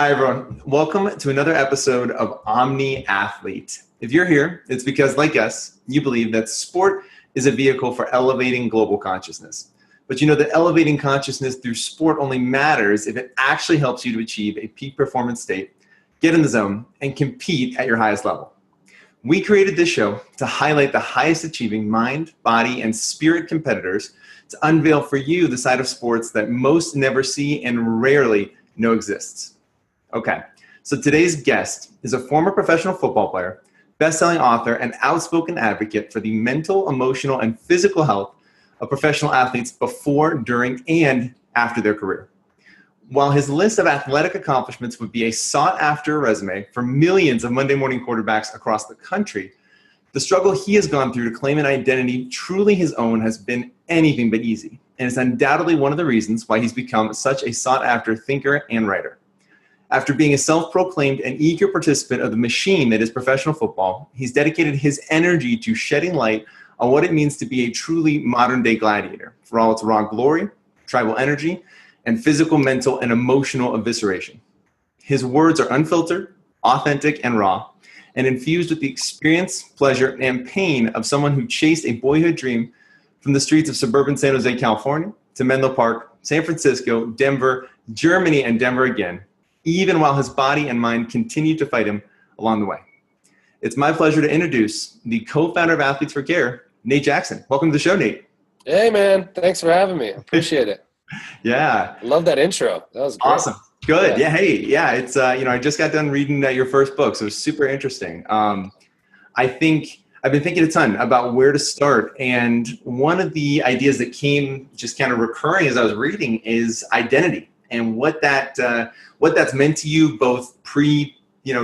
Hi, everyone. Welcome to another episode of Omni Athlete. If you're here, it's because, like us, you believe that sport is a vehicle for elevating global consciousness. But you know that elevating consciousness through sport only matters if it actually helps you to achieve a peak performance state, get in the zone, and compete at your highest level. We created this show to highlight the highest achieving mind, body, and spirit competitors to unveil for you the side of sports that most never see and rarely know exists. Okay, so today's guest is a former professional football player, best-selling author, and outspoken advocate for the mental, emotional, and physical health of professional athletes before, during, and after their career. While his list of athletic accomplishments would be a sought-after resume for millions of Monday morning quarterbacks across the country, the struggle he has gone through to claim an identity truly his own has been anything but easy, and is undoubtedly one of the reasons why he's become such a sought-after thinker and writer. After being a self-proclaimed and eager participant of the machine that is professional football, he's dedicated his energy to shedding light on what it means to be a truly modern-day gladiator, for all its raw glory, tribal energy, and physical, mental, and emotional evisceration. His words are unfiltered, authentic, and raw, and infused with the experience, pleasure, and pain of someone who chased a boyhood dream from the streets of suburban San Jose, California, to Menlo Park, San Francisco, Denver, Germany, and Denver again, even while his body and mind continued to fight him along the way. It's my pleasure to introduce the co-founder of Athletes for Care, Nate Jackson. Welcome to the show, Nate. Hey, man. Thanks for having me. Appreciate it. Yeah. Love that intro. That was great. Awesome. Good. Yeah. Hey, yeah. It's, I just got done reading your first book, so it was super interesting. I think I've been thinking a ton about where to start. And one of the ideas that came just kind of recurring as I was reading is identity and what that's meant to you both pre,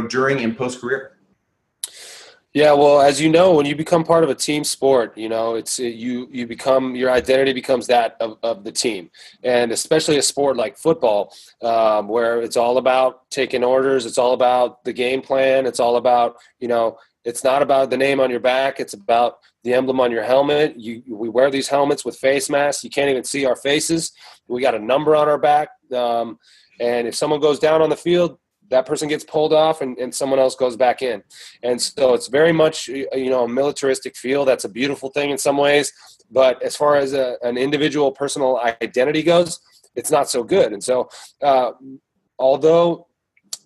during and post career. Yeah, well, as you know, when you become part of a team sport, you become, your identity becomes that of the team. And especially a sport like football, where it's all about taking orders, it's all about the game plan, it's all about, it's not about the name on your back, it's about the emblem on your helmet. We wear these helmets with face masks. You can't even see our faces. We got a number on our back. And if someone goes down on the field, that person gets pulled off and someone else goes back in. And so it's very much, a militaristic feel. That's a beautiful thing in some ways. But as far as an individual personal identity goes, it's not so good. And so although,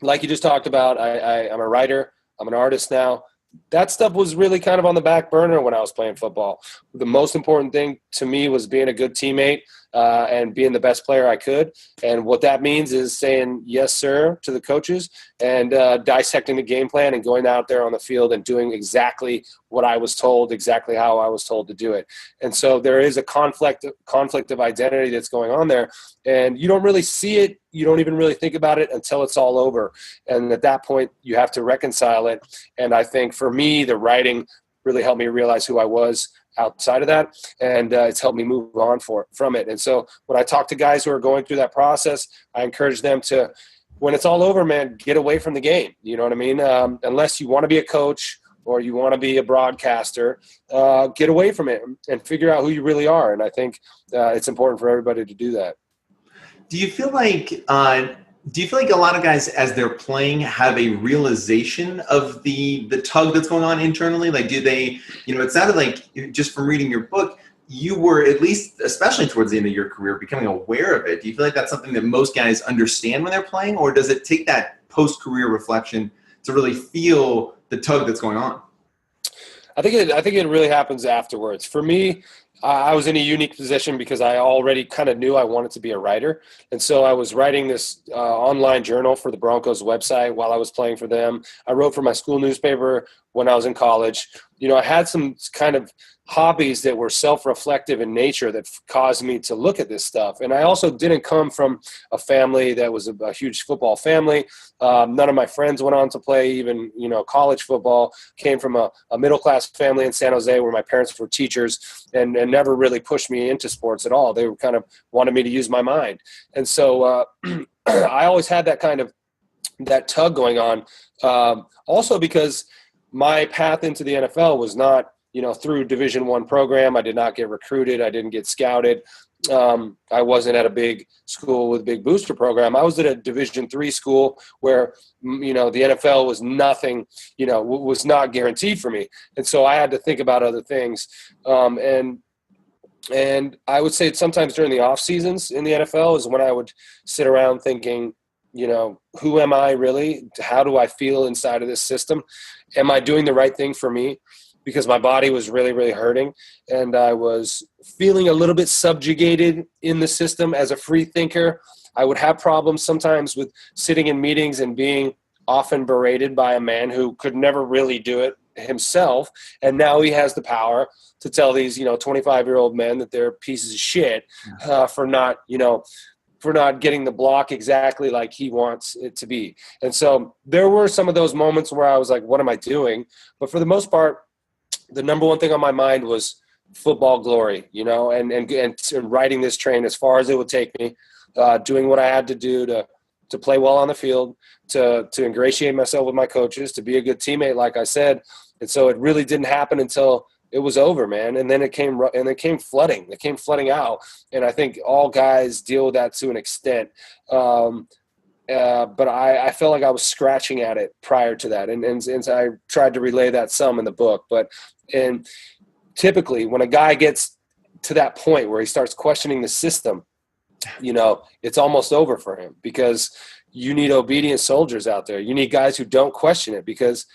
like you just talked about, I'm a writer, I'm an artist now, that stuff was really kind of on the back burner when I was playing football. The most important thing to me was being a good teammate and being the best player I could. And what that means is saying yes, sir, to the coaches and dissecting the game plan and going out there on the field and doing exactly what I was told, exactly how I was told to do it. And so there is a conflict of identity that's going on there. And you don't really see it. You don't even really think about it until it's all over. And at that point, you have to reconcile it. And I think for me, the writing really helped me realize who I was outside of that. And it's helped me move on from it. And so when I talk to guys who are going through that process, I encourage them to, when it's all over, man, get away from the game. You know what I mean? Unless you want to be a coach or you want to be a broadcaster, get away from it and figure out who you really are. And I think it's important for everybody to do that. Do you feel like a lot of guys, as they're playing, have a realization of the tug that's going on internally? Like, do they, it sounded like, just from reading your book, you were, at least, especially towards the end of your career, becoming aware of it. Do you feel like that's something that most guys understand when they're playing, or does it take that post-career reflection to really feel the tug that's going on? I think it really happens afterwards. For me, I was in a unique position because I already kind of knew I wanted to be a writer. And so I was writing this online journal for the Broncos website while I was playing for them. I wrote for my school newspaper when I was in college. I had some kind of hobbies that were self-reflective in nature that caused me to look at this stuff. And I also didn't come from a family that was a huge football family. None of my friends went on to play even, college football. Came from a middle-class family in San Jose where my parents were teachers and never really pushed me into sports at all. They were kind of wanted me to use my mind. And so I always had that tug going on. Also because my path into the NFL was not, through Division I program. I did not get recruited. I didn't get scouted. I wasn't at a big school with a big booster program. I was at a Division III school where, the NFL was nothing, was not guaranteed for me. And so I had to think about other things. And I would say sometimes during the off seasons in the NFL is when I would sit around thinking, who am I really? How do I feel inside of this system? Am I doing the right thing for me? Because my body was really, really hurting, and I was feeling a little bit subjugated in the system as a free thinker. I would have problems sometimes with sitting in meetings and being often berated by a man who could never really do it himself, and now he has the power to tell these 25-year-old men that they're pieces of shit for not getting the block exactly like he wants it to be. And so there were some of those moments where I was like, what am I doing? But for the most part, the number one thing on my mind was football glory, and riding this train as far as it would take me, doing what I had to do to play well on the field, to ingratiate myself with my coaches, to be a good teammate, like I said. And so it really didn't happen until it was over, man. And then it came flooding. It came flooding out. And I think all guys deal with that to an extent. But I felt like I was scratching at it prior to that. And I tried to relay that some in the book. And typically when a guy gets to that point where he starts questioning the system, it's almost over for him, because you need obedient soldiers out there. You need guys who don't question it, because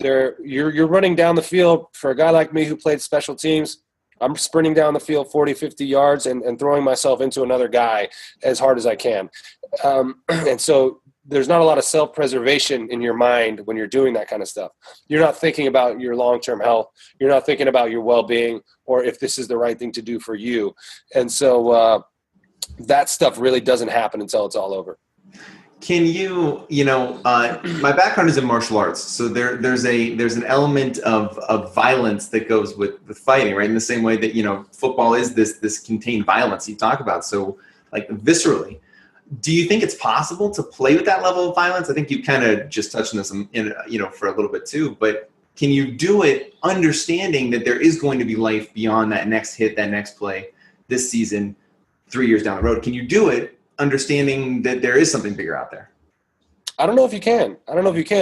you're running down the field. For a guy like me who played special teams, I'm sprinting down the field 40, 50 yards and throwing myself into another guy as hard as I can. And so there's not a lot of self-preservation in your mind when you're doing that kind of stuff. You're not thinking about your long-term health. You're not thinking about your well-being or if this is the right thing to do for you. And so that stuff really doesn't happen until it's all over. Can you, my background is in martial arts, so there's an element of violence that goes with fighting, right? In the same way that, football is this contained violence you talk about, so like viscerally. Do you think it's possible to play with that level of violence? I think you kind of just touched on this for a little bit too, but can you do it understanding that there is going to be life beyond that next hit, that next play this season, 3 years down the road? Can you do it understanding that there is something bigger out there? I don't know if you can.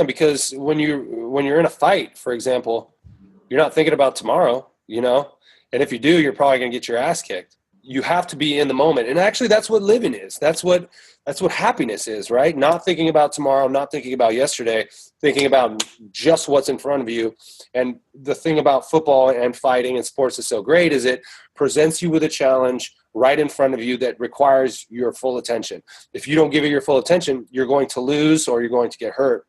Because when you're in a fight, for example, you're not thinking about tomorrow, and if you do, you're probably going to get your ass kicked. You have to be in the moment. And actually that's what living is. That's what happiness is, right? Not thinking about tomorrow, not thinking about yesterday, thinking about just what's in front of you. And the thing about football and fighting and sports is so great is it presents you with a challenge right in front of you that requires your full attention. If you don't give it your full attention, you're going to lose or you're going to get hurt.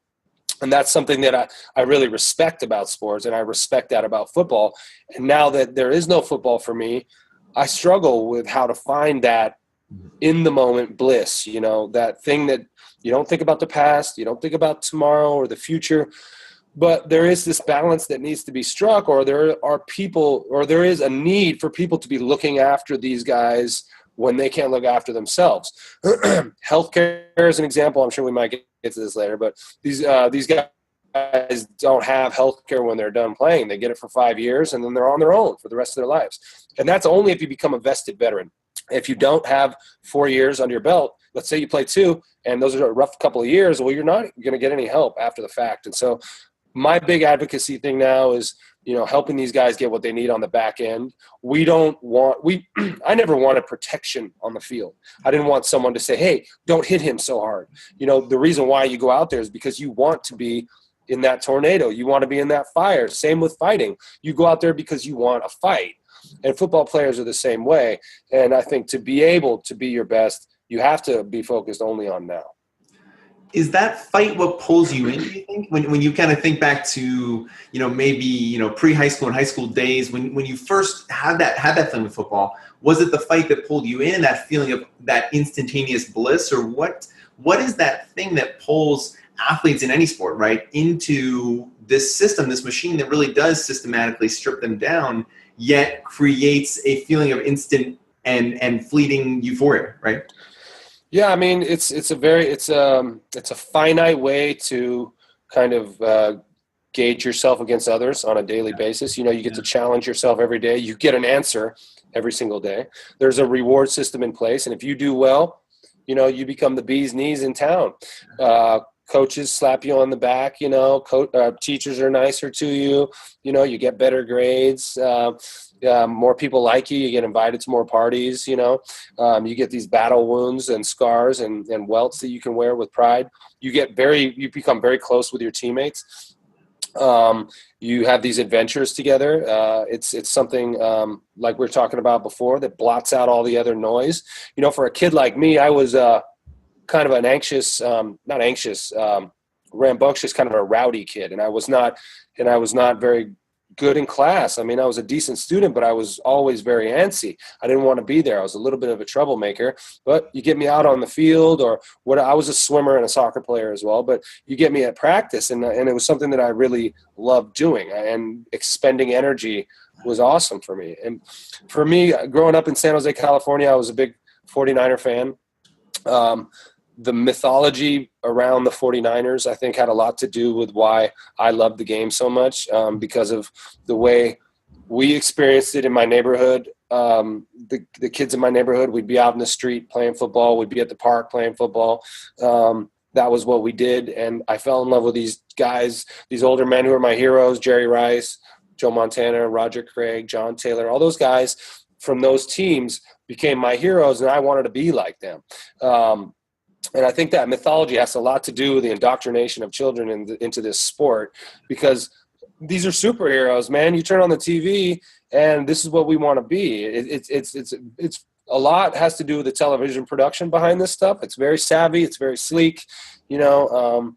And that's something that I really respect about sports, and I respect that about football. And now that there is no football for me, I struggle with how to find that in the moment bliss, that thing that you don't think about the past, you don't think about tomorrow or the future, but there is this balance that needs to be struck, or there are people, or there is a need for people to be looking after these guys when they can't look after themselves. Healthcare is an example. I'm sure we might get to this later, but these guys don't have healthcare when they're done playing. They get it for 5 years and then they're on their own for the rest of their lives. And that's only if you become a vested veteran. If you don't have 4 years under your belt, let's say you play 2 and those are a rough couple of years, well, you're not going to get any help after the fact. And so my big advocacy thing now is, helping these guys get what they need on the back end. I never wanted protection on the field. I didn't want someone to say, hey, don't hit him so hard. The reason why you go out there is because you want to be in that tornado. You want to be in that fire. Same with fighting. You go out there because you want a fight. And football players are the same way. And I think to be able to be your best, you have to be focused only on now. Is that fight what pulls you in, do you think? When you kind of think back to, maybe, pre-high school and high school days, when you first had that feeling with football, was it the fight that pulled you in, that feeling of that instantaneous bliss, or what is that thing that pulls athletes in any sport, right, into this system, this machine that really does systematically strip them down, yet creates a feeling of instant and fleeting euphoria, right? Yeah, I mean, it's a finite way to kind of gauge yourself against others on a daily basis. You know, you get to challenge yourself every day. You get an answer every single day. There's a reward system in place. And if you do well, you know, you become the bee's knees in town. Coaches slap you on the back, you know, teachers are nicer to you, you know, you get better grades, more people like you get invited to more parties, you know, you get these battle wounds and scars and welts that you can wear with pride. You become very close with your teammates. You have these adventures together. It's something like we were talking about before that blots out all the other noise. You know, for a kid like me, I was kind of an anxious, rambunctious, kind of a rowdy kid. And I was not very good in class. I mean, I was a decent student, but I was always very antsy. I didn't want to be there. I was a little bit of a troublemaker, but you get me out on the field I was a swimmer and a soccer player as well, but you get me at practice and it was something that I really loved doing, and expending energy was awesome for me. And for me, growing up in San Jose, California, I was a big 49er fan. The mythology around the 49ers, I think, had a lot to do with why I loved the game so much, because of the way we experienced it in my neighborhood. The kids in my neighborhood, we'd be out in the street playing football. We'd be at the park playing football. That was what we did. And I fell in love with these guys, these older men who are my heroes, Jerry Rice, Joe Montana, Roger Craig, John Taylor. All those guys from those teams became my heroes, and I wanted to be like them. And I think that mythology has a lot to do with the indoctrination of children into this sport, because these are superheroes, man. You turn on the TV and this is what we want to be. It's a lot has to do with the television production behind this stuff. It's very savvy. It's very sleek. You know,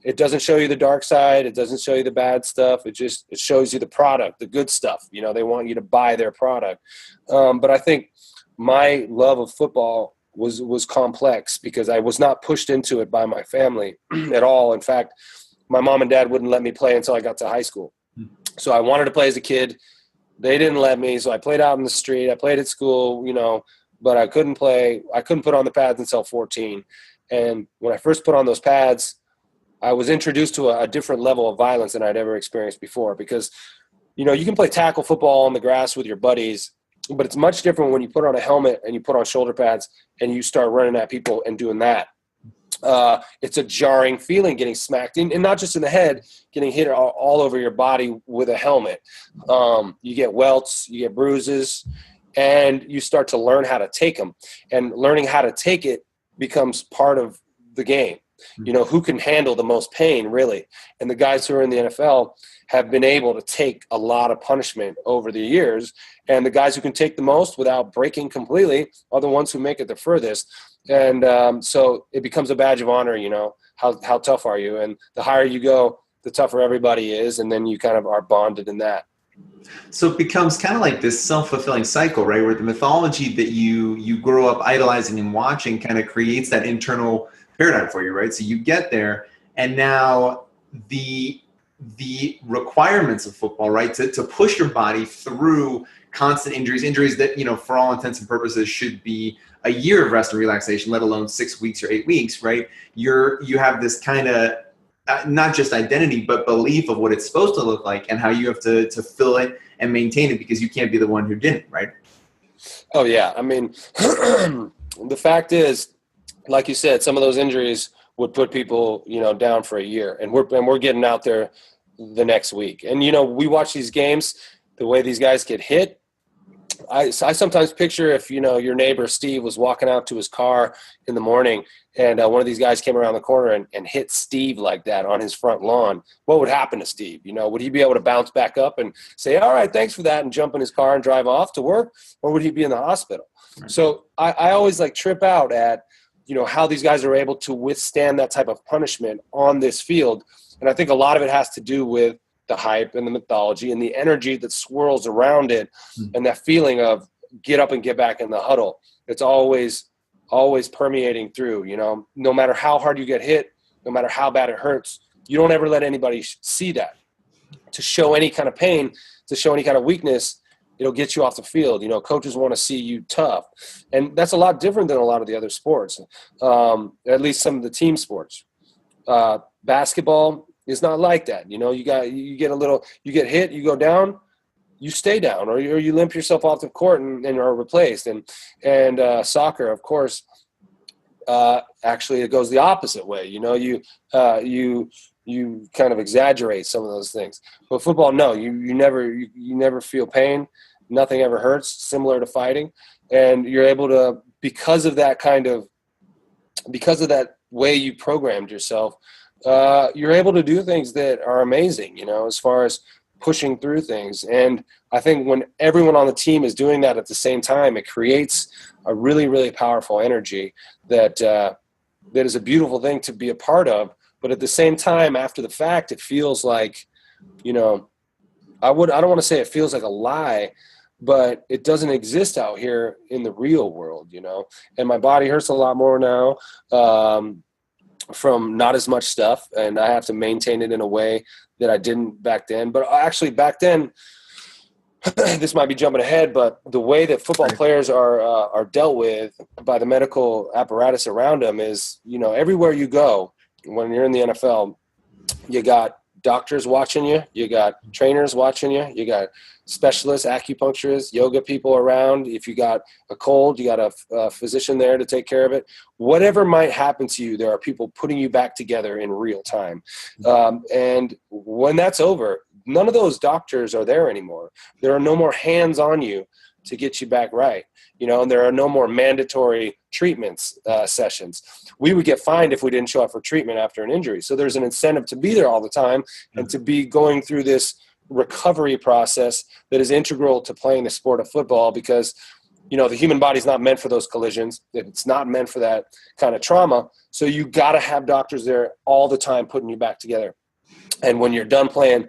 it doesn't show you the dark side. It doesn't show you the bad stuff. It shows you the product, the good stuff. You know, they want you to buy their product. But I think my love of football was complex because I was not pushed into it by my family at all. In fact, my mom and dad wouldn't let me play until I got to high school. So I wanted to play as a kid. They didn't let me. So I played out in the street. I played at school, you know, but I couldn't play. I couldn't put on the pads until 14. And when I first put on those pads, I was introduced to a different level of violence than I'd ever experienced before, because, you know, you can play tackle football on the grass with your buddies, but it's much different when you put on a helmet and you put on shoulder pads and you start running at people and doing that. It's a jarring feeling getting smacked in, and not just in the head, getting hit all over your body with a helmet. You get welts, you get bruises, and you start to learn how to take them. And learning how to take it becomes part of the game. You know, who can handle the most pain, really? And the guys who are in the NFL have been able to take a lot of punishment over the years. And the guys who can take the most without breaking completely are the ones who make it the furthest. And so it becomes a badge of honor, you know, how tough are you? And the higher you go, the tougher everybody is. And then you kind of are bonded in that. So it becomes kind of like this self-fulfilling cycle, right? Where the mythology that you grow up idolizing and watching kind of creates that internal paradigm for you, right? So you get there, and now the requirements of football, right, to push your body through constant injuries that, you know, for all intents and purposes should be a year of rest and relaxation, let alone 6 weeks or 8 weeks, right? You have this kind of not just identity, but belief of what it's supposed to look like and how you have to fill it and maintain it, because you can't be the one who didn't, right? Oh yeah. I mean, the fact is, like you said, some of those injuries would put people, you know, down for a year, and we're getting out there the next week. And, you know, we watch these games, the way these guys get hit. I sometimes picture if, you know, your neighbor Steve was walking out to his car in the morning and one of these guys came around the corner and hit Steve like that on his front lawn, what would happen to Steve? You know, would he be able to bounce back up and say, all right, thanks for that, and jump in his car and drive off to work? Or would he be in the hospital? Right. So I always like trip out at, you know, how these guys are able to withstand that type of punishment on this field. And I think a lot of it has to do with the hype and the mythology and the energy that swirls around it, and that feeling of get up and get back in the huddle. It's always permeating through, you know, no matter how hard you get hit, no matter how bad it hurts, you don't ever let anybody see that. To show any kind of pain, to show any kind of weakness, it'll get you off the field. You know, coaches want to see you tough. And that's a lot different than a lot of the other sports, at least some of the team sports. Basketball, It's not like that. You get hit, you go down, you stay down, or you limp yourself off the court and are replaced. And soccer, of course, actually it goes the opposite way. You kind of exaggerate some of those things. But football, no, you never feel pain. Nothing ever hurts, similar to fighting. And you're able to, because of that way you programmed yourself, you're able to do things that are amazing, as far as pushing through things. And I think when everyone on the team is doing that at the same time, it creates a really, really powerful energy that is a beautiful thing to be a part of. But at the same time, after the fact, it feels like, I don't want to say it feels like a lie, but it doesn't exist out here in the real world, and my body hurts a lot more now from not as much stuff, and I have to maintain it in a way that I didn't back then. But actually back then, this might be jumping ahead, but the way that football players are dealt with by the medical apparatus around them is, everywhere you go when you're in the NFL, you got doctors watching you, you got trainers watching you, you got specialists, acupuncturists, yoga people around. If you got a cold, you got a physician there to take care of it. Whatever might happen to you, there are people putting you back together in real time. And when that's over, none of those doctors are there anymore. There are no more hands on you to get you back right. And there are no more mandatory treatments sessions. We would get fined if we didn't show up for treatment after an injury. So there's an incentive to be there all the time and to be going through this recovery process that is integral to playing the sport of football, because, the human body is not meant for those collisions. It's not meant for that kind of trauma. So you got to have doctors there all the time putting you back together. And when you're done playing,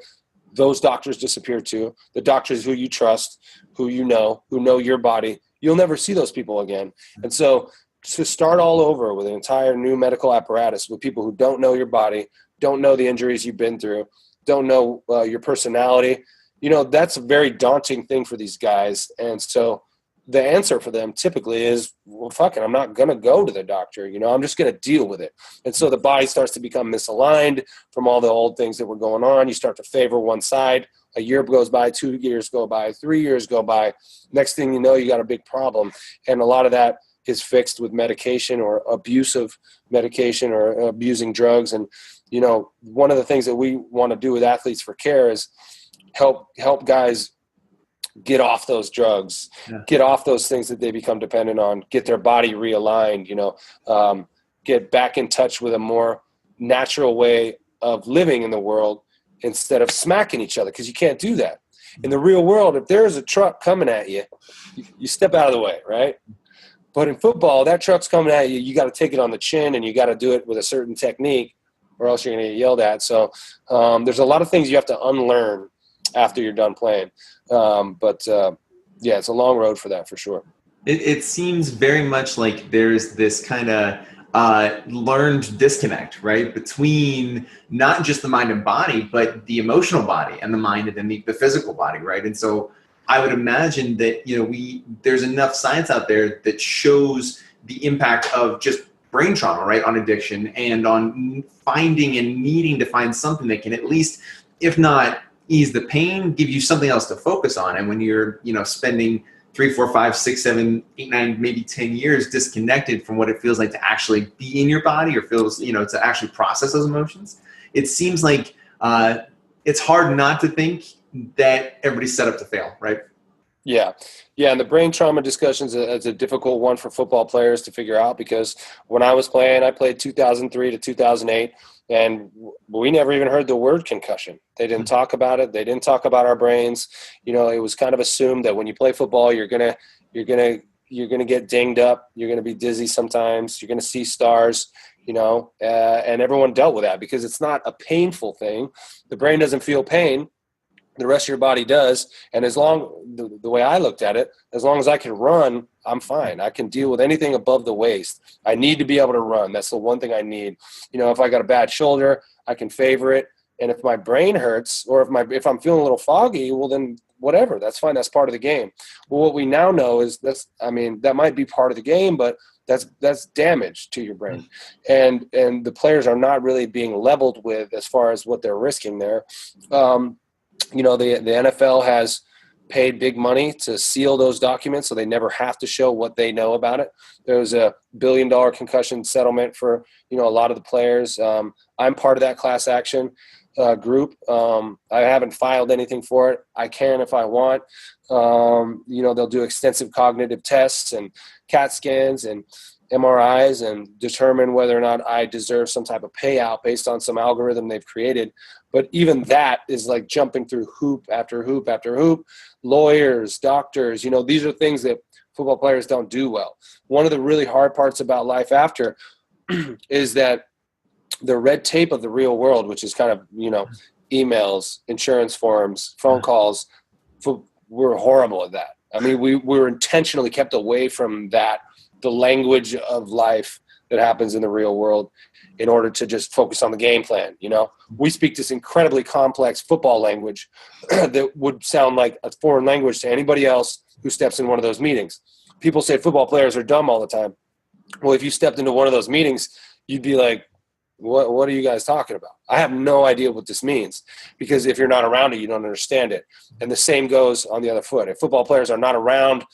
those doctors disappear too. The doctors who you trust, who know your body, you'll never see those people again. And so to start all over with an entire new medical apparatus with people who don't know your body, don't know the injuries you've been through, don't know your personality, that's a very daunting thing for these guys. And so the answer for them typically is, well, fuck it, I'm not going to go to the doctor. I'm just going to deal with it. And so the body starts to become misaligned from all the old things that were going on. You start to favor one side. A year goes by, 2 years go by, 3 years go by. Next thing you know, you got a big problem. And a lot of that is fixed with medication or abuse of medication or abusing drugs. And, one of the things that we want to do with Athletes for Care is help guys get off those drugs, get off those things that they become dependent on, get their body realigned, get back in touch with a more natural way of living in the world instead of smacking each other, because you can't do that. In the real world, if there's a truck coming at you, you step out of the way, right? But in football, that truck's coming at you, you got to take it on the chin, and you got to do it with a certain technique, or else you're going to get yelled at. So there's a lot of things you have to unlearn after you're done playing. But it's a long road for that, for sure. It seems very much like there's this kind of learned disconnect, right, between not just the mind and body, but the emotional body and the mind and then the physical body, right? And so I would imagine that, there's enough science out there that shows the impact of just brain trauma, right, on addiction and on finding and needing to find something that can at least, if not ease the pain, give you something else to focus on. And when you're, spending 3, 4, 5, 6, 7, 8, 9, maybe 10 years disconnected from what it feels like to actually be in your body, or feels, to actually process those emotions, it seems like it's hard not to think that everybody's set up to fail, right? Yeah. And the brain trauma discussion is a difficult one for football players to figure out, because when I was playing, I played 2003 to 2008, and we never even heard the word concussion. They didn't talk about it. They didn't talk about our brains. It was kind of assumed that when you play football, you're gonna get dinged up. You're gonna be dizzy sometimes. You're gonna see stars. And everyone dealt with that because it's not a painful thing. The brain doesn't feel pain. The rest of your body does. And the way I looked at it, as long as I can run, I'm fine. I can deal with anything above the waist. I need to be able to run. That's the one thing I need. If I got a bad shoulder, I can favor it. And if my brain hurts, or if I'm feeling a little foggy, well, then whatever, that's fine. That's part of the game. Well, what we now know is that might be part of the game, but that's damage to your brain. And the players are not really being leveled with as far as what they're risking there. The NFL has paid big money to seal those documents so they never have to show what they know about it. There was a $1 billion concussion settlement for, a lot of the players. I'm part of that class action group. I haven't filed anything for it. I can if I want. They'll do extensive cognitive tests and CAT scans and MRIs and determine whether or not I deserve some type of payout based on some algorithm they've created. But even that is like jumping through hoop after hoop after hoop. Lawyers, doctors, these are things that football players don't do well. One of the really hard parts about life after is that the red tape of the real world, which is kind of, emails, insurance forms, phone calls, we're horrible at that. I mean, we were intentionally kept away from that, the language of life that happens in the real world, in order to just focus on the game plan. We speak this incredibly complex football language that would sound like a foreign language to anybody else who steps in one of those meetings. People say football players are dumb all the time. Well, if you stepped into one of those meetings, you'd be like, what are you guys talking about? I have no idea what this means, because if you're not around it, you don't understand it. And the same goes on the other foot. If football players are not around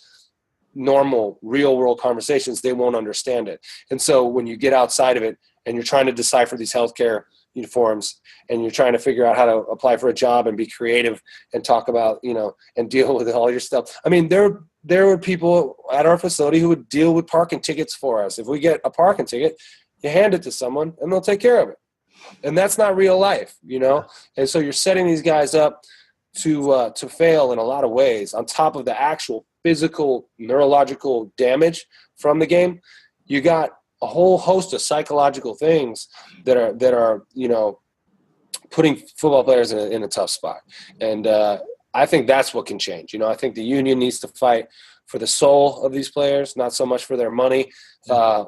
normal real world conversations, they won't understand it. And so when you get outside of it and you're trying to decipher these healthcare forms, and you're trying to figure out how to apply for a job and be creative and talk about, and deal with all your stuff. I mean, there were people at our facility who would deal with parking tickets for us. If we get a parking ticket, you hand it to someone and they'll take care of it. And that's not real life, And so you're setting these guys up to fail in a lot of ways. On top of the actual physical, neurological damage from the game, you got a whole host of psychological things that are putting football players in a tough spot. And I think that's what can change. I think the union needs to fight for the soul of these players, not so much for their money.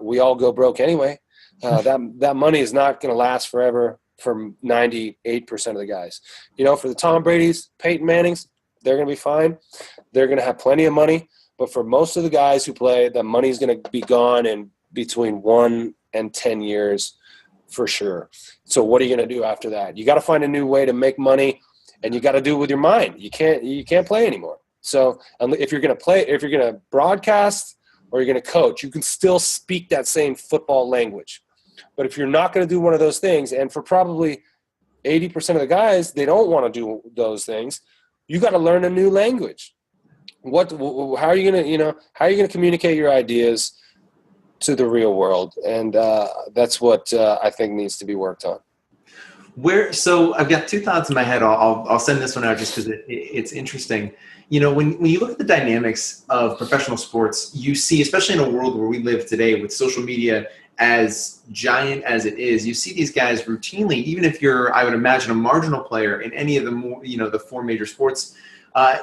We all go broke anyway. That money is not going to last forever for 98% of the guys. For the Tom Brady's, Peyton Manning's, they're going to be fine. They're going to have plenty of money. But for most of the guys who play, the money's going to be gone in between 1 and 10 years for sure. So what are you going to do after that? You got to find a new way to make money, and you got to do it with your mind. You can't play anymore. So if you're going to play, if you're going to broadcast or you're going to coach, you can still speak that same football language. But if you're not going to do one of those things, and for probably 80% of the guys, they don't want to do those things, you got to learn a new language. How are you going to communicate your ideas to the real world? And that's what I think needs to be worked on. So I've got two thoughts in my head. I'll send this one out just because it's interesting. When you look at the dynamics of professional sports, you see, especially in a world where we live today with social media as giant as it is, you see these guys routinely, even if you're, I would imagine, a marginal player in any of the more, the four major sports,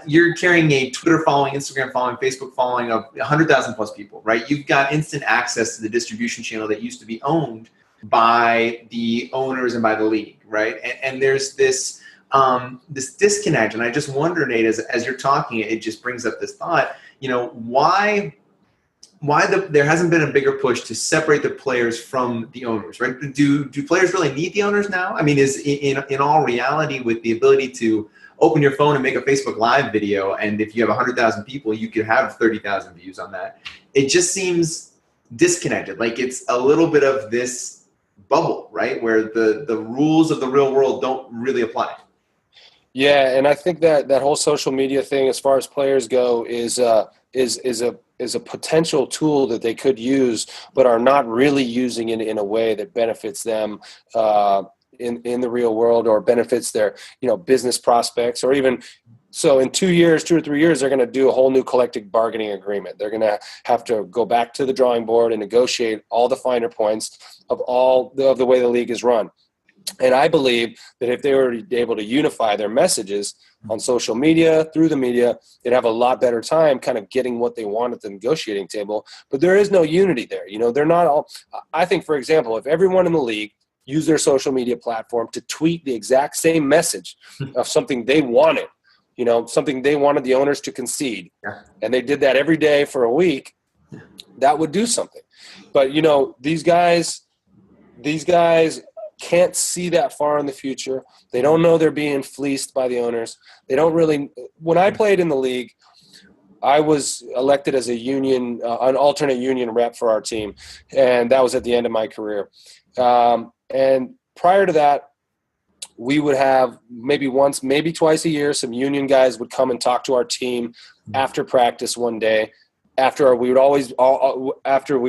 you're carrying a Twitter following, Instagram following, Facebook following of 100,000 plus people, right? You've got instant access to the distribution channel that used to be owned by the owners and by the league, right? And there's this disconnect. And I just wonder, Nate, as you're talking, it just brings up this thought, why there hasn't been a bigger push to separate the players from the owners, right? Do players really need the owners now? I mean, is in all reality, with the ability to open your phone and make a Facebook Live video, and if you have 100,000 people, you could have 30,000 views on that. It just seems disconnected. Like it's a little bit of this bubble, right? Where the rules of the real world don't really apply. Yeah, and I think that whole social media thing, as far as players go, is a potential tool that they could use, but are not really using it in a way that benefits them in the real world, or benefits their business prospects, or even so in 2 years, 2 or 3 years, they're going to do a whole new collective bargaining agreement. They're going to have to go back to the drawing board and negotiate all the finer points of the way the league is run. And I believe that if they were able to unify their messages on social media, through the media, they'd have a lot better time kind of getting what they want at the negotiating table. But there is no unity there. They're not all. I think, for example, if everyone in the league used their social media platform to tweet the exact same message of something they wanted, something they wanted the owners to concede, and they did that every day for a week, that would do something. But, these guys can't see that far in the future. They don't know they're being fleeced by the owners. They don't really – when I played in the league, I was elected as a union, an alternate union rep for our team, and that was at the end of my career. And prior to that, we would have maybe once, maybe twice a year, some union guys would come and talk to our team after practice one day. After we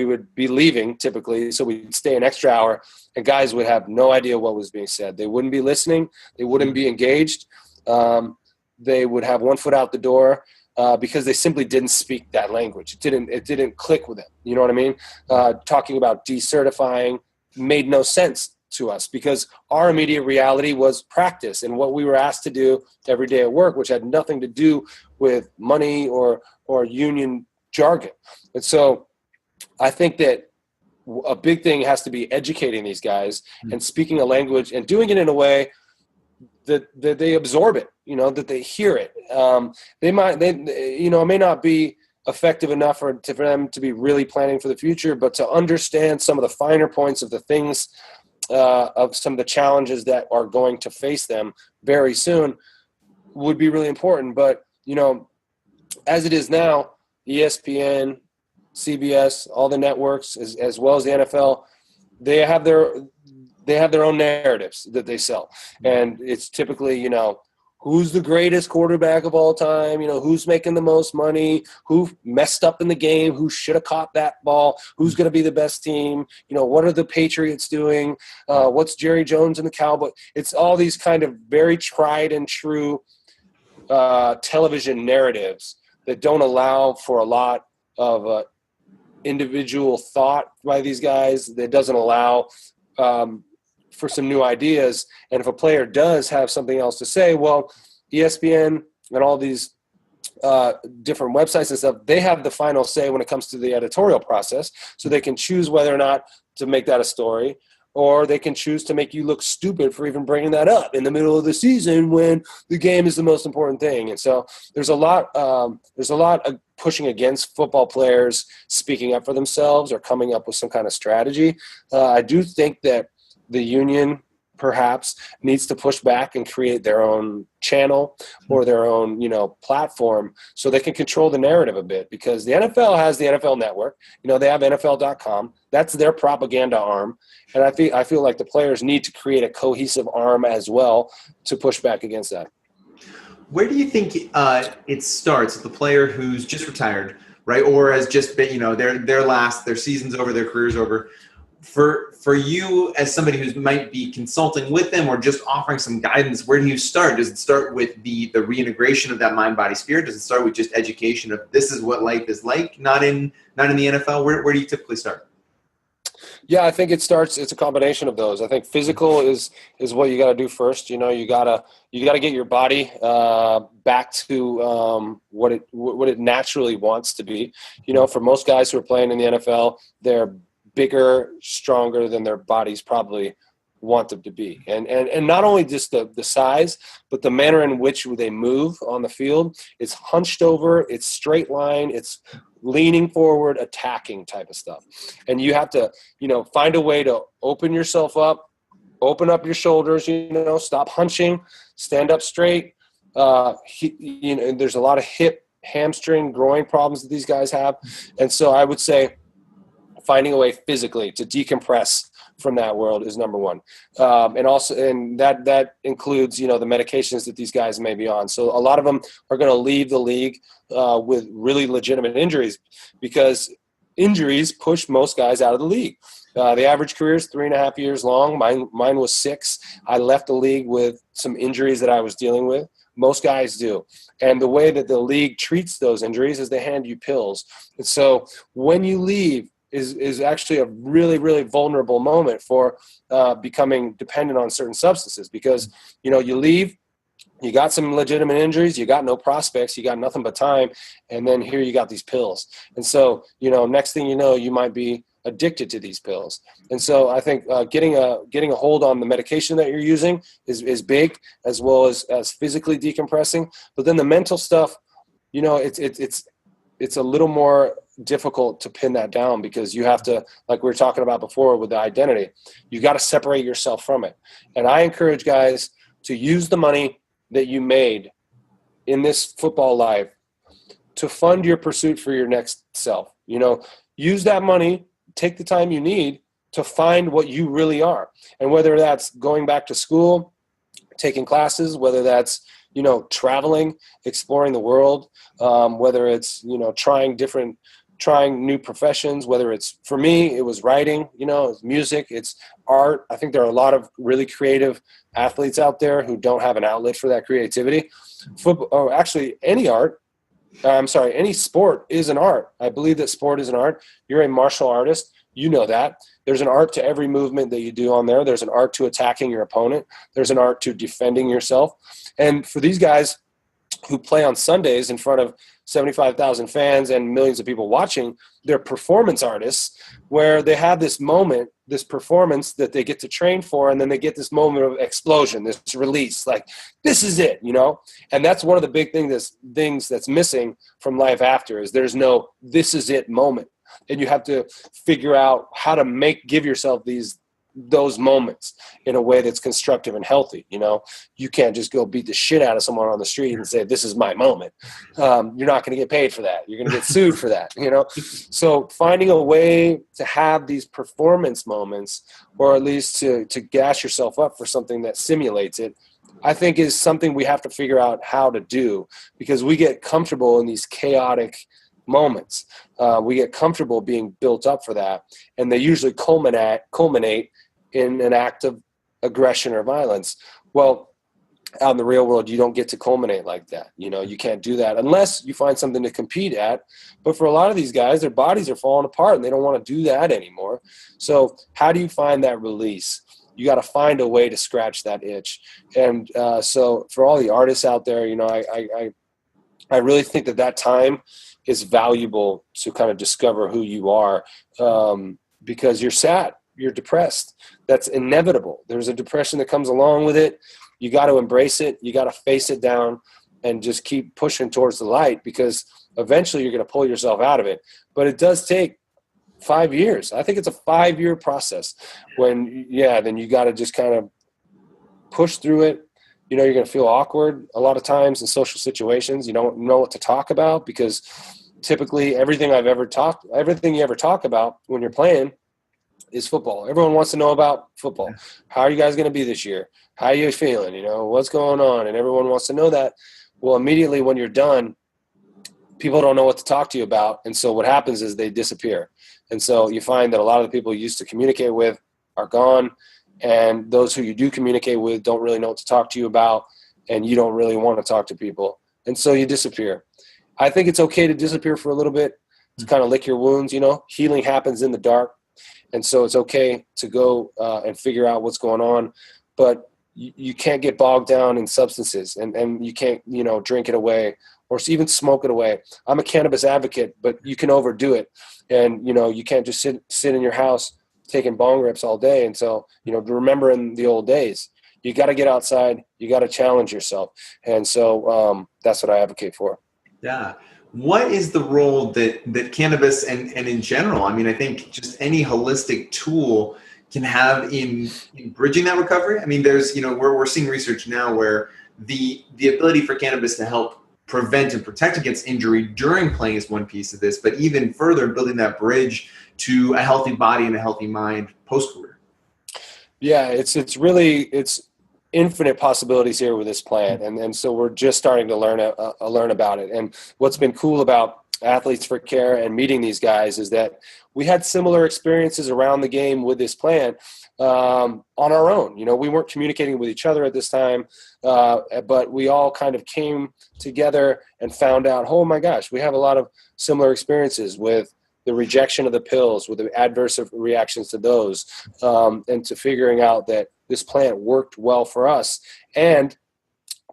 would be leaving typically, so we'd stay an extra hour, and guys would have no idea what was being said. They wouldn't be listening. They wouldn't be engaged. They would have one foot out the door because they simply didn't speak that language. It didn't click with them. You know what I mean? Talking about decertifying made no sense to us because our immediate reality was practice and what we were asked to do every day at work, which had nothing to do with money or union jargon. And so I think that a big thing has to be educating these guys and speaking a language and doing it in a way that they absorb it, that they hear it. It may not be effective enough for them to be really planning for the future, but to understand some of the finer points of the things, of some of the challenges that are going to face them very soon would be really important. But, as it is now, ESPN, CBS, all the networks, as well as the NFL, they have their own narratives that they sell. And it's typically, who's the greatest quarterback of all time, who's making the most money, who messed up in the game, who should have caught that ball, who's going to be the best team, what are the Patriots doing, what's Jerry Jones and the Cowboys. It's all these kind of very tried and true television narratives that don't allow for a lot of individual thought by these guys, that doesn't allow for some new ideas. And if a player does have something else to say, well, ESPN and all these different websites and stuff, they have the final say when it comes to the editorial process. So they can choose whether or not to make that a story, or they can choose to make you look stupid for even bringing that up in the middle of the season when the game is the most important thing. And so there's a lot of pushing against football players speaking up for themselves or coming up with some kind of strategy. I do think that the union perhaps needs to push back and create their own channel or their own, platform so they can control the narrative a bit, because the NFL has the NFL Network. They have NFL.com. That's their propaganda arm. And I feel like the players need to create a cohesive arm as well to push back against that. Where do you think it starts with the player who's just retired, right? Or has just been, their season's over, their career's over. For you as somebody who might be consulting with them or just offering some guidance, where do you start? Does it start with the reintegration of that mind, body, spirit? Does it start with just education of this is what life is like, not in the NFL? Where do you typically start? Yeah, I think it's a combination of those. I think physical is what you got to do first. You got to get your body back to what it naturally wants to be. For most guys who are playing in the NFL, they're bigger, stronger than their bodies probably want them to be. And not only just the size, but the manner in which they move on the field. It's hunched over, it's straight line, it's leaning forward, attacking type of stuff. And you have to, find a way to open yourself up, open up your shoulders, stop hunching, stand up straight. There's a lot of hip, hamstring, groin problems that these guys have. And so I would say finding a way physically to decompress from that world is number one. And that includes, the medications that these guys may be on. So a lot of them are going to leave the league with really legitimate injuries, because injuries push most guys out of the league. The average career is 3.5 years long. Mine was 6. I left the league with some injuries that I was dealing with. Most guys do. And the way that the league treats those injuries is they hand you pills. And so when you leave, is actually a really, really vulnerable moment for becoming dependent on certain substances, because, you leave, you got some legitimate injuries, you got no prospects, you got nothing but time, and then here you got these pills. And so, next thing you know, you might be addicted to these pills. And so I think getting a hold on the medication that you're using is big, as well as physically decompressing. But then the mental stuff, it's a little more difficult to pin that down, because you have to, like we were talking about before with the identity, you got to separate yourself from it. And I encourage guys to use the money that you made in this football life to fund your pursuit for your next self. You know, use that money, take the time you need to find what you really are. And whether that's going back to school, taking classes, whether that's, you know, traveling, exploring the world, whether it's, you know, trying new professions, whether it's, for me, it was writing, you know, it's music, it's art. I think there are a lot of really creative athletes out there who don't have an outlet for that creativity. Football, or actually any art, any sport is an art. I believe that sport is an art. You're a martial artist. You know that. There's an art to every movement that you do on there. There's an art to attacking your opponent. There's an art to defending yourself. And for these guys who play on Sundays in front of 75,000 fans and millions of people watching, they're performance artists, where they have this moment, this performance that they get to train for, and then they get this moment of explosion, this release, like, this is it, you know? And that's one of the big things that's missing from life after, is there's no this is it moment. And you have to figure out how to give yourself those moments in a way that's constructive and healthy. You know, you can't just go beat the shit out of someone on the street and say, this is my moment. You're not going to get paid for that. You're going to get sued for that, you know? So finding a way to have these performance moments, or at least to gas yourself up for something that simulates it, I think is something we have to figure out how to do, because we get comfortable in these chaotic moments. We get comfortable being built up for that. And they usually culminate in an act of aggression or violence. Well, out in the real world, you don't get to culminate like that. You know, you can't do that unless you find something to compete at. But for a lot of these guys, their bodies are falling apart and they don't want to do that anymore. So how do you find that release? You got to find a way to scratch that itch. And so for all the artists out there, you know, I really think that time is valuable to kind of discover who you are, because you're sad, you're depressed. That's inevitable. There's a depression that comes along with it. You got to embrace it. You got to face it down and just keep pushing towards the light, because eventually you're going to pull yourself out of it. But it does take 5 years. I think it's a 5-year process then you got to just kind of push through it. You know, you're going to feel awkward a lot of times in social situations. You don't know what to talk about, because typically everything you ever talk about when you're playing is football. Everyone wants to know about football. How are you guys going to be this year? How are you feeling? You know, what's going on? And everyone wants to know that. Well, immediately when you're done, people don't know what to talk to you about. And so what happens is they disappear. And so you find that a lot of the people you used to communicate with are gone. And those who you do communicate with don't really know what to talk to you about. And you don't really want to talk to people. And so you disappear. I think it's okay to disappear for a little bit, to kind of lick your wounds. You know, healing happens in the dark. And so it's okay to go and figure out what's going on. But you can't get bogged down in substances, and you can't, you know, drink it away or even smoke it away. I'm a cannabis advocate, but you can overdo it. And, you know, you can't just sit in your house taking bong rips all day. And so, you know, remembering the old days, you got to get outside, you got to challenge yourself. And so that's what I advocate for. Yeah. What is the role that cannabis and in general, I mean, I think just any holistic tool can have in bridging that recovery? I mean, there's, you know, we're seeing research now where the ability for cannabis to help prevent and protect against injury during playing is one piece of this, but even further, building that bridge to a healthy body and a healthy mind post-career. Yeah, it's infinite possibilities here with this plant. And so we're just starting to learn about it. And what's been cool about Athletes for Care and meeting these guys is that we had similar experiences around the game with this plant on our own. You know, we weren't communicating with each other at this time, but we all kind of came together and found out, oh my gosh, we have a lot of similar experiences with the rejection of the pills, with the adverse reactions to those, and to figuring out that this plant worked well for us. And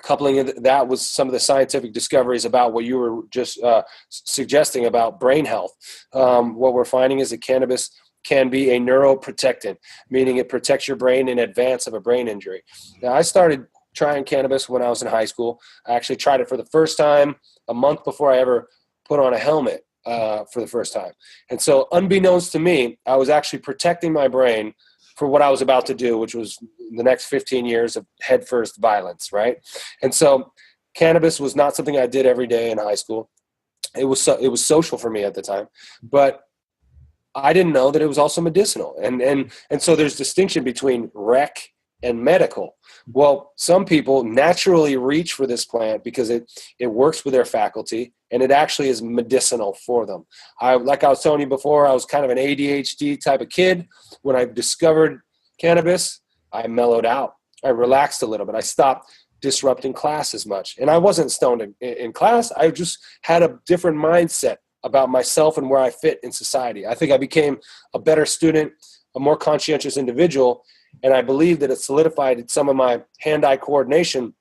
coupling that with some of the scientific discoveries about what you were just suggesting about brain health. What we're finding is that cannabis can be a neuroprotectant, meaning it protects your brain in advance of a brain injury. Now, I started trying cannabis when I was in high school. I actually tried it for the first time a month before I ever put on a helmet for the first time. And so unbeknownst to me, I was actually protecting my brain for what I was about to do, which was the next 15 years of headfirst violence, right? And so cannabis was not something I did every day in high school. It was social for me at the time, but I didn't know that it was also medicinal. And so there's distinction between rec and medical. Well, some people naturally reach for this plant because it works with their faculty, and it actually is medicinal for them. Like I was telling you before, I was kind of an ADHD type of kid. When I discovered cannabis, I mellowed out. I relaxed a little bit. I stopped disrupting class as much. And I wasn't stoned in class. I just had a different mindset about myself and where I fit in society. I think I became a better student, a more conscientious individual, and I believe that it solidified some of my hand-eye coordination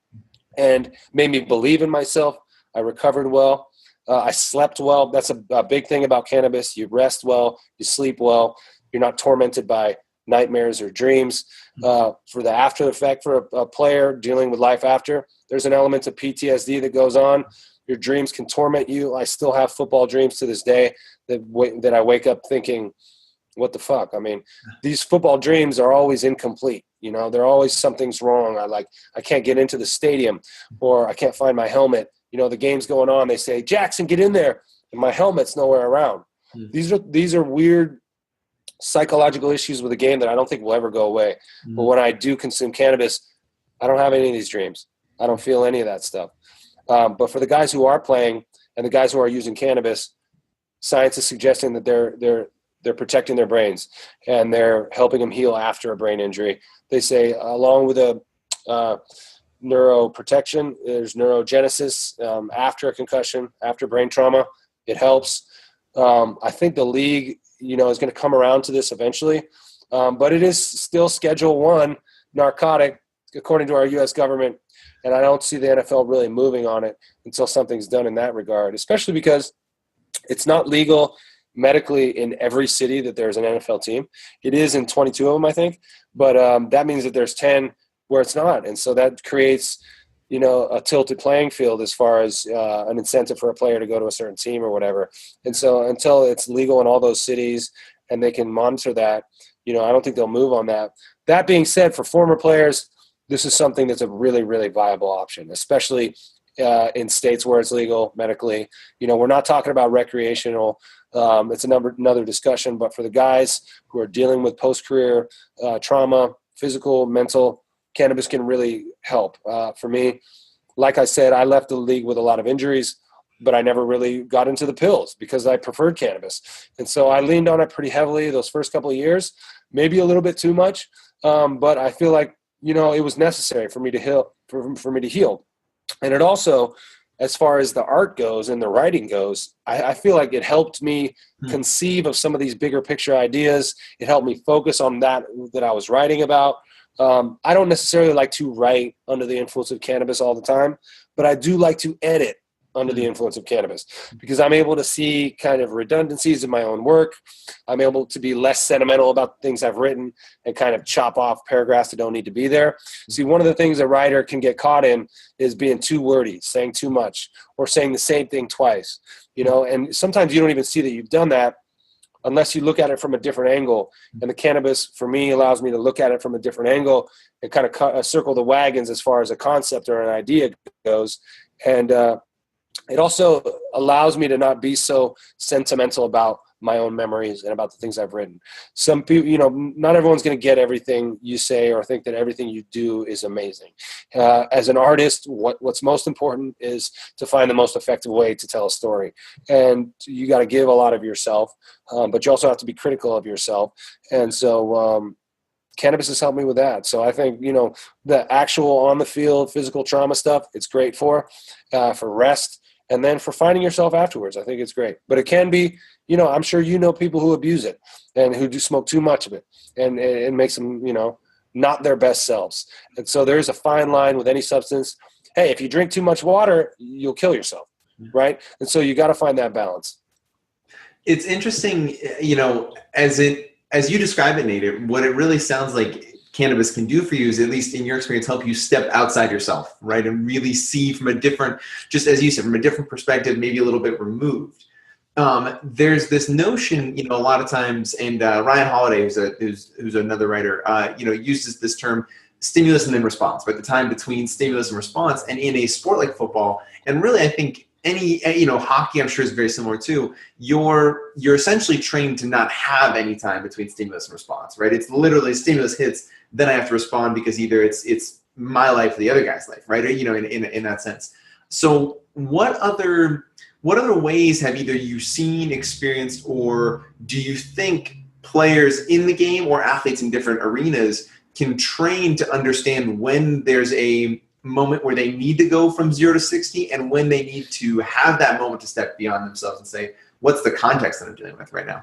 and made me believe in myself. I recovered well. I slept well. That's a big thing about cannabis. You rest well. You sleep well. You're not tormented by nightmares or dreams. For the after effect for a player dealing with life after, there's an element of PTSD that goes on. Your dreams can torment you. I still have football dreams to this day that I wake up thinking, what the fuck? I mean, these football dreams are always incomplete. You know, they're always something's wrong. I can't get into the stadium, or I can't find my helmet. You know, the game's going on. They say, Jackson, get in there. And my helmet's nowhere around. These are weird psychological issues with the game that I don't think will ever go away. But when I do consume cannabis, I don't have any of these dreams. I don't feel any of that stuff. But for the guys who are playing and the guys who are using cannabis, science is suggesting that they're protecting their brains and they're helping them heal after a brain injury. They say along with a neuroprotection, there's neurogenesis after a concussion, after brain trauma. It helps. I think the league, is going to come around to this eventually, but it is still Schedule I narcotic according to our U.S. government, and I don't see the NFL really moving on it until something's done in that regard, especially because it's not legal medically in every city that there's an NFL team. It is in 22 of them, I think, but that means that there's 10 where it's not, and so that creates a tilted playing field as far as an incentive for a player to go to a certain team or whatever. And so until it's legal in all those cities and they can monitor that, I don't think they'll move on that. That being said, for former players, this is something that's a really, really viable option, especially in states where it's legal medically. We're not talking about recreational. It's another discussion, but for the guys who are dealing with post-career trauma, physical, mental, cannabis can really help. For me, like I said, I left the league with a lot of injuries, but I never really got into the pills because I preferred cannabis. And so I leaned on it pretty heavily those first couple of years, maybe a little bit too much. But I feel like, it was necessary for me to heal, for me to heal. And it also, as far as the art goes and the writing goes, I feel like it helped me conceive of some of these bigger picture ideas. It helped me focus on that I was writing about. I don't necessarily like to write under the influence of cannabis all the time, but I do like to edit under the influence of cannabis because I'm able to see kind of redundancies in my own work. I'm able to be less sentimental about the things I've written and kind of chop off paragraphs that don't need to be there. See, one of the things a writer can get caught in is being too wordy, saying too much, or saying the same thing twice, and sometimes you don't even see that you've done that unless you look at it from a different angle. And the cannabis, for me, allows me to look at it from a different angle and kind of circle the wagons as far as a concept or an idea goes. And it also allows me to not be so sentimental about my own memories and about the things I've written. Some people, not everyone's going to get everything you say or think that everything you do is amazing. As an artist, what's most important is to find the most effective way to tell a story. And you got to give a lot of yourself, but you also have to be critical of yourself. And so cannabis has helped me with that. So I think, the actual on the field physical trauma stuff, it's great for rest. And then for finding yourself afterwards, I think it's great. But it can be, I'm sure people who abuse it and who do smoke too much of it. And it makes them, not their best selves. And so there's a fine line with any substance. Hey, if you drink too much water, you'll kill yourself, right? And so you got to find that balance. It's interesting, as you describe it, Nate, what it really sounds like cannabis can do for you is, at least in your experience, help you step outside yourself, right? And really see from a different, just as you said, from a different perspective, maybe a little bit removed. there's this notion, a lot of times, and Ryan Holiday, who's another writer, uses this term stimulus and then response, right? The time between stimulus and response, and in a sport like football, and really, I think any, hockey, I'm sure is very similar too. You're essentially trained to not have any time between stimulus and response, right? It's literally stimulus hits, then I have to respond because either it's my life or the other guy's life, right? Or, in that sense. So what other ways have either you seen, experienced, or do you think players in the game or athletes in different arenas can train to understand when there's a moment where they need to go from 0 to 60 and when they need to have that moment to step beyond themselves and say, what's the context that I'm dealing with right now?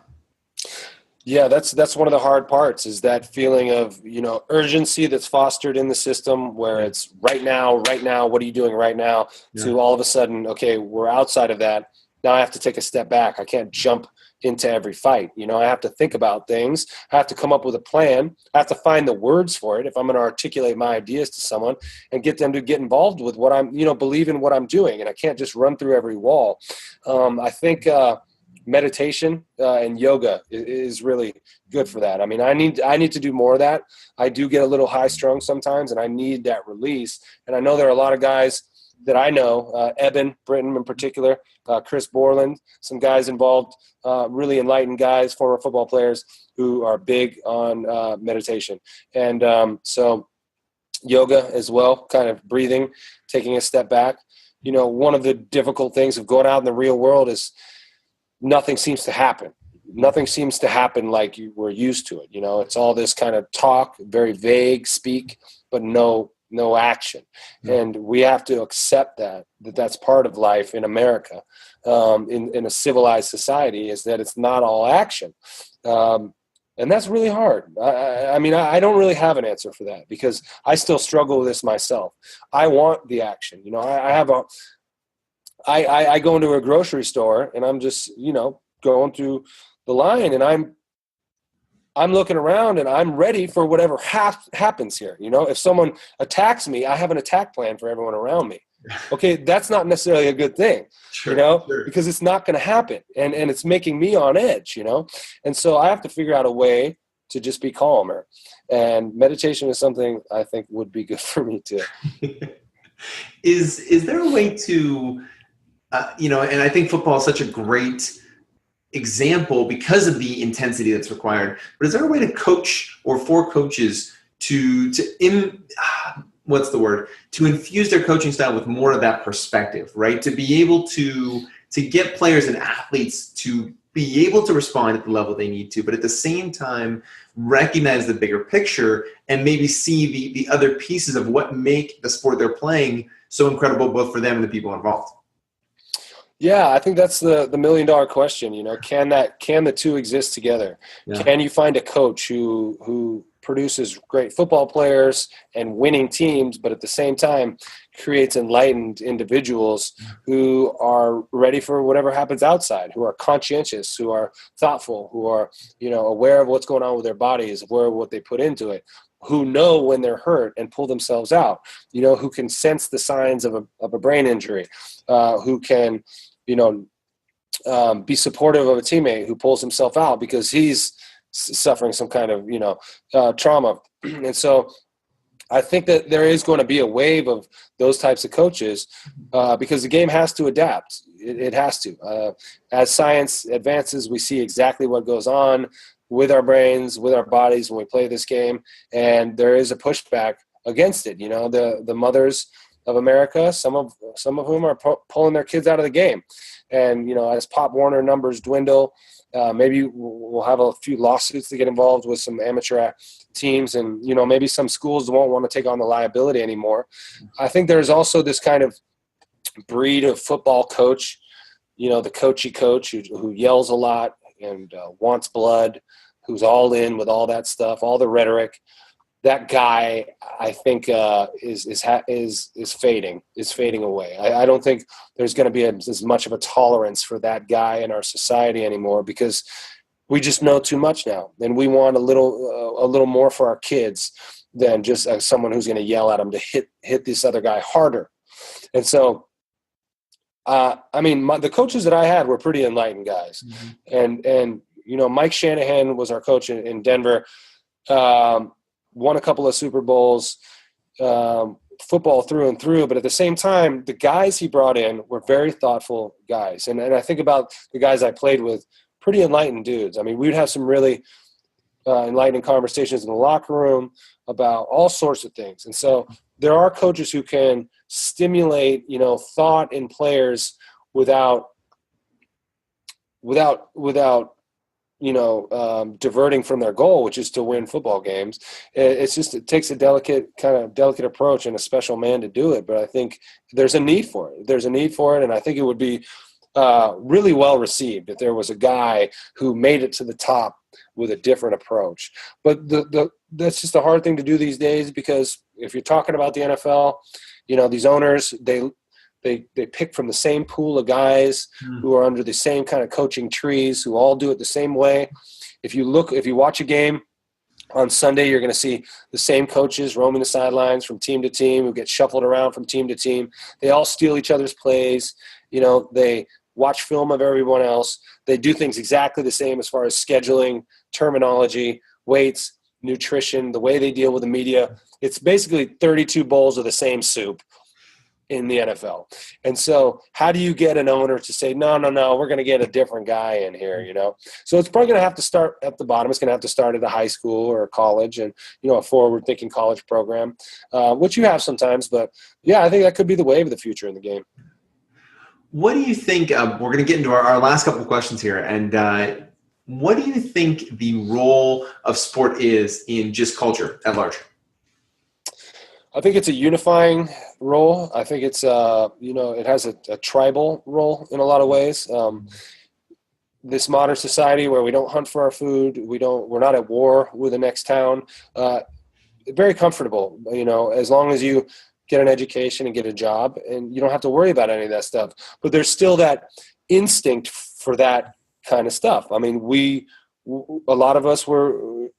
Yeah, that's one of the hard parts, is that feeling of, urgency that's fostered in the system, where it's right now, what are you doing right now? Yeah. To all of a sudden, okay, we're outside of that. Now I have to take a step back. I can't jump into every fight. I have to think about things. I have to come up with a plan. I have to find the words for it if I'm going to articulate my ideas to someone and get them to get involved with what I'm, believe in what I'm doing. And I can't just run through every wall. I think meditation and yoga is really good for that. I mean, I need to do more of that. I do get a little high strung sometimes, and I need that release. And I know there are a lot of guys that I know, Eben Britton in particular, Chris Borland, some guys involved, really enlightened guys, former football players who are big on meditation. And so yoga as well, kind of breathing, taking a step back. One of the difficult things of going out in the real world is nothing seems to happen. Nothing seems to happen like you were used to it. It's all this kind of talk, very vague speak, but no action. And we have to accept that's part of life in America, in a civilized society, is that it's not all action. And that's really hard. I mean, I don't really have an answer for that, because I still struggle with this myself. I want the action. I go into a grocery store and I'm just, going through the line, and I'm looking around and I'm ready for whatever happens here. If someone attacks me, I have an attack plan for everyone around me. Okay, that's not necessarily a good thing, sure. Because it's not going to happen, and it's making me on edge, and so I have to figure out a way to just be calmer. And meditation is something I think would be good for me too. Is there a way to, and I think football is such a great example because of the intensity that's required, but is there a way to coach, or for coaches to infuse their coaching style with more of that perspective, right? To be able to get players and athletes to be able to respond at the level they need to, but at the same time recognize the bigger picture and maybe see the other pieces of what make the sport they're playing so incredible, both for them and the people involved. Yeah, I think that's the $1 million question. Can the two exist together? Yeah. Can you find a coach who produces great football players and winning teams, but at the same time creates enlightened individuals who are ready for whatever happens outside, who are conscientious, who are thoughtful, who are, aware of what's going on with their bodies, aware of what they put into it, who know when they're hurt and pull themselves out, who can sense the signs of a brain injury, who can, be supportive of a teammate who pulls himself out because he's suffering some kind of, trauma. And so I think that there is going to be a wave of those types of coaches because the game has to adapt. It has to. As science advances, we see exactly what goes on with our brains, with our bodies when we play this game. And there is a pushback against it. The mothers of America, some of whom are pulling their kids out of the game. And, as Pop Warner numbers dwindle, maybe we'll have a few lawsuits to get involved with some amateur teams, and, maybe some schools won't want to take on the liability anymore. I think there's also this kind of breed of football coach, the coachy coach who yells a lot and wants blood, who's all in with all that stuff, all the rhetoric. That guy, I think, is fading away. I don't think there's going to be as much of a tolerance for that guy in our society anymore, because we just know too much now, and we want a little more for our kids than just someone who's going to yell at them to hit this other guy harder. And so I mean, the coaches that I had were pretty enlightened guys. And Mike Shanahan was our coach in Denver, won a couple of Super Bowls, football through and through. But at the same time, the guys he brought in were very thoughtful guys. And I think about the guys I played with, pretty enlightened dudes. I mean, we'd have some really enlightening conversations in the locker room about all sorts of things. And so there are coaches who can stimulate, thought in players without diverting from their goal, which is to win football games. It takes a delicate approach and a special man to do it. But I think there's a need for it. And I think it would be really well received if there was a guy who made it to the top with a different approach. But that's just a hard thing to do these days, because if you're talking about the NFL, these owners, they pick from the same pool of guys who are under the same kind of coaching trees, who all do it the same way. If you watch a game on Sunday, you're going to see the same coaches roaming the sidelines from team to team, who get shuffled around from team to team. They all steal each other's plays. They watch film of everyone else. They do things exactly the same as far as scheduling, terminology, weights, nutrition, the way they deal with the media. It's basically 32 bowls of the same soup in the NFL. And so how do you get an owner to say, no, we're going to get a different guy in here, So it's probably going to have to start at the bottom. It's going to have to start at a high school or a college and, a forward-thinking college program, which you have sometimes. But, yeah, I think that could be the wave of the future in the game. What do you think we're going to get into our last couple of questions here. And what do you think the role of sport is in just culture at large? I think it's a unifying role. I think it's, it has a tribal role in a lot of ways. This modern society where we don't hunt for our food, we're not at war with the next town. Very comfortable, as long as you get an education and get a job, and you don't have to worry about any of that stuff. But there's still that instinct for that kind of stuff. I mean, a lot of us are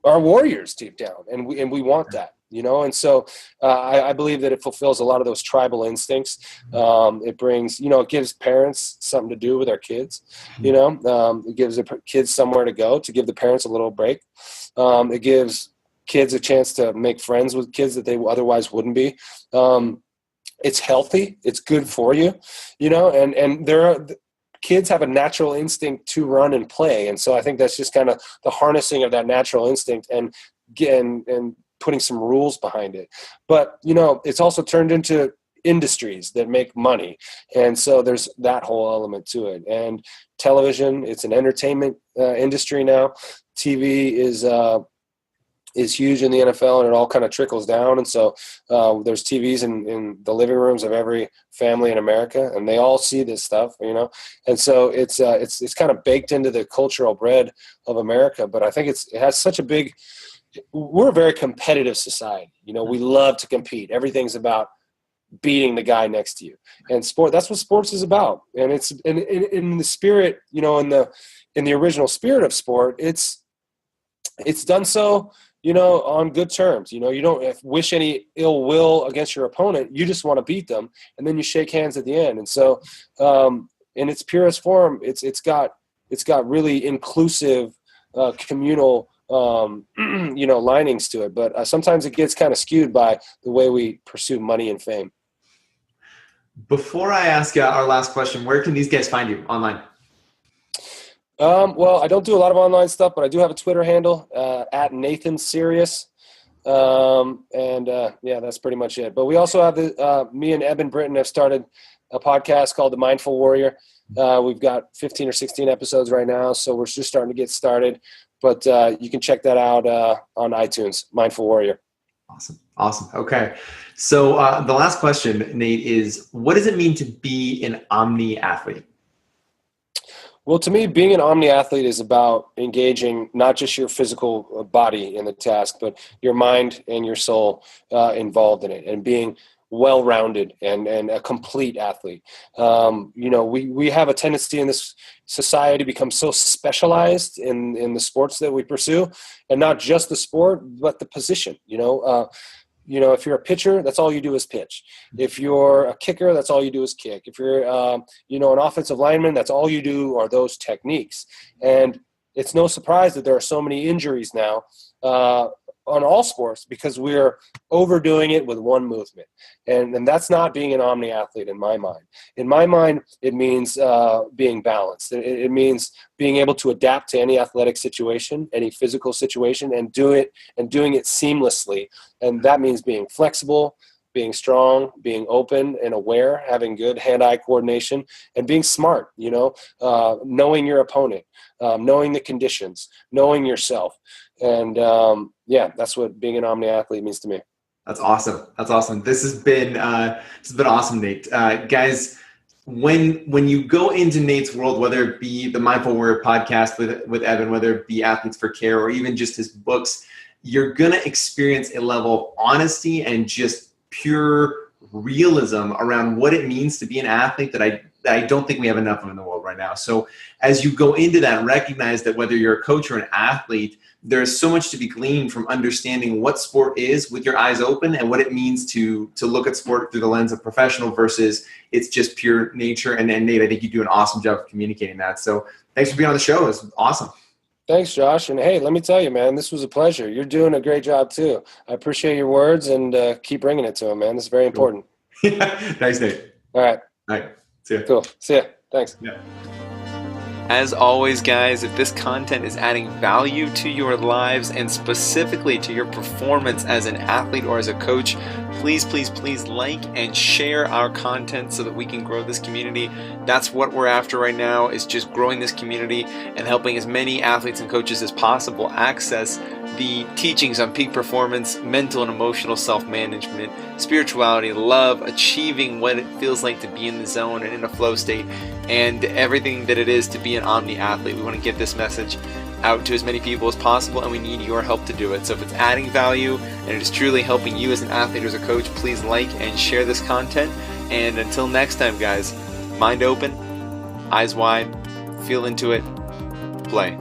warriors deep down, and we want that. And so I believe that it fulfills a lot of those tribal instincts. It brings, it gives parents something to do with their kids. It gives the kids somewhere to go, to give the parents a little break. It gives kids a chance to make friends with kids that they otherwise wouldn't be. It's healthy. It's good for you, and kids have a natural instinct to run and play. And so I think that's just kind of the harnessing of that natural instinct and putting some rules behind it. But, it's also turned into industries that make money. And so there's that whole element to it. And television, it's an entertainment industry now. TV is huge in the NFL, and it all kind of trickles down. And so there's TVs in the living rooms of every family in America, and they all see this stuff, And so it's kind of baked into the cultural bread of America. But I think it has such a big. We're a very competitive society. We love to compete. Everything's about beating the guy next to you. And that's what sports is about. And it's in the spirit, in the original spirit of sport, it's done so, on good terms. You don't wish any ill will against your opponent. You just want to beat them, and then you shake hands at the end. And so in its purest form, it's got really inclusive, communal linings to it, but sometimes it gets kind of skewed by the way we pursue money and fame. Before I ask our last question, where can these guys find you online? Well, I don't do a lot of online stuff, but I do have a Twitter handle at Nathan Serious. That's pretty much it. But we also have me and Eben Britton have started a podcast called The Mindful Warrior. We've got 15 or 16 episodes right now, so we're just starting to get started. But you can check that out on iTunes, Mindful Warrior. Awesome. Okay. So the last question, Nate, is what does it mean to be an Omni Athlete? Well, to me, being an Omni Athlete is about engaging not just your physical body in the task, but your mind and your soul involved in it, and being well-rounded and a complete athlete. We have a tendency in this society to become so specialized in the sports that we pursue, and not just the sport, but the position. if you're a pitcher, that's all you do is pitch. If you're a kicker, that's all you do is kick. If you're, an offensive lineman, that's all you do are those techniques. And it's no surprise that there are so many injuries now on all sports because we're overdoing it with one movement. And that's not being an Omni Athlete in my mind. In my mind, it means being balanced. It means being able to adapt to any athletic situation, any physical situation, and doing it seamlessly. And that means being flexible, being strong, being open and aware, having good hand-eye coordination, and being smart, knowing your opponent, knowing the conditions, knowing yourself. And that's what being an Omni Athlete means to me. That's awesome. This has been awesome, Nate. Guys, when you go into Nate's world, whether it be the Mindful Warrior podcast with Evan, whether it be Athletes for Care, or even just his books, you're going to experience a level of honesty and just pure realism around what it means to be an athlete that I don't think we have enough of in the world right now. So as you go into that, recognize that whether you're a coach or an athlete, there's so much to be gleaned from understanding what sport is with your eyes open and what it means to look at sport through the lens of professional versus it's just pure nature. And Nate, I think you do an awesome job of communicating that. So thanks for being on the show. It's awesome. Thanks, Josh. And hey, let me tell you, man, this was a pleasure. You're doing a great job too. I appreciate your words and keep bringing it to them, man. This is very important. Thanks, Nate. All right. See ya. Cool. See ya. Thanks. Yeah. As always, guys, if this content is adding value to your lives and specifically to your performance as an athlete or as a coach, please like and share our content so that we can grow this community. That's what we're after right now, is just growing this community and helping as many athletes and coaches as possible access the teachings on peak performance, mental and emotional self-management, spirituality, love, achieving what it feels like to be in the zone and in a flow state, and everything that it is to be an Omni Athlete. We want to get this message out to as many people as possible, and we need your help to do it. So if it's adding value and it is truly helping you as an athlete or as a coach, please like and share this content. And until next time, guys, mind open, eyes wide, feel into it, play.